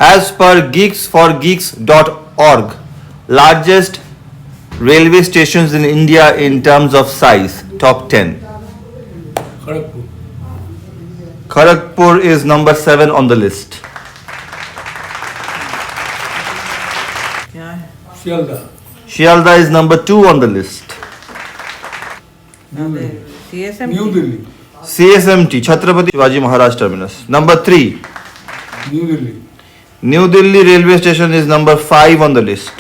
As per geeksforgeeks.org, largest railway stations in India in terms of size, top 10. Kharagpur. Kharagpur is number 7 on the list. Shialda. Shialda is number 2 on the list. CSMT. New Delhi. CSMT, Chhatrapati Shivaji Maharaj Terminus, number 3. New Delhi. New Delhi railway station is number 5 on the list.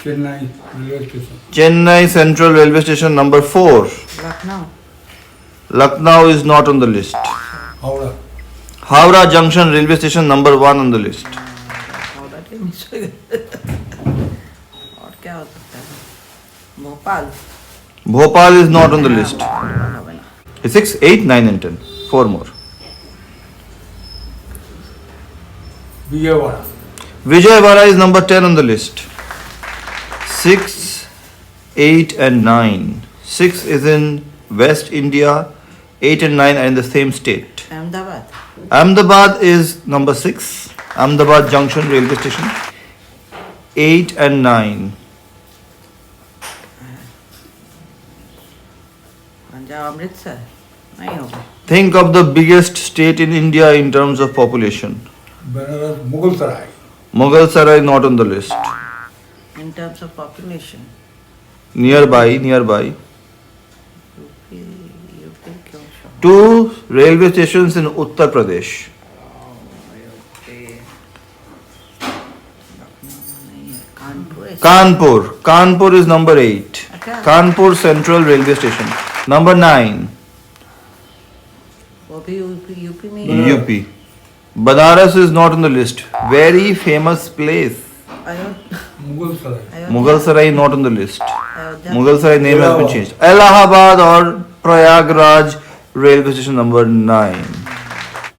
Chennai railway station. Chennai Central railway station, number 4. Lucknow. Lucknow is not on the list. Howrah. Howrah Junction railway station, number 1 on the list. Howrah के miss हो गए। और क्या हो सकता है? Bhopal. Bhopal is not on the list. बना बना। 6, 8, 9 and 10. 4 more. Vijayawada. Vijayawada is number 10 on the list. 6, 8 and 9. 6 is in West India. 8 and 9 are in the same state. Ahmedabad. Ahmedabad is number 6. Ahmedabad Junction railway station. 8 and 9. Punjab Amritsar नहीं होगा। Think of the biggest state in India in terms of population. Banaras Mughal Sarai. Mughal Sarai not on the list. In terms of population, Nearby. UP क्यों show? 2 railway stations in Uttar Pradesh. नहीं है, कानपुर है। Kanpur is number 8. अच्छा। Kanpur Central railway station. Number 9. वो भी UP में ही है। UP. Banaras is not on the list. Very famous place. Mughal Sarai. Mughal Sarai not on the list. Ayodhya. Mughal Sarai name has been changed. Allahabad or Prayagraj railway station, number 9.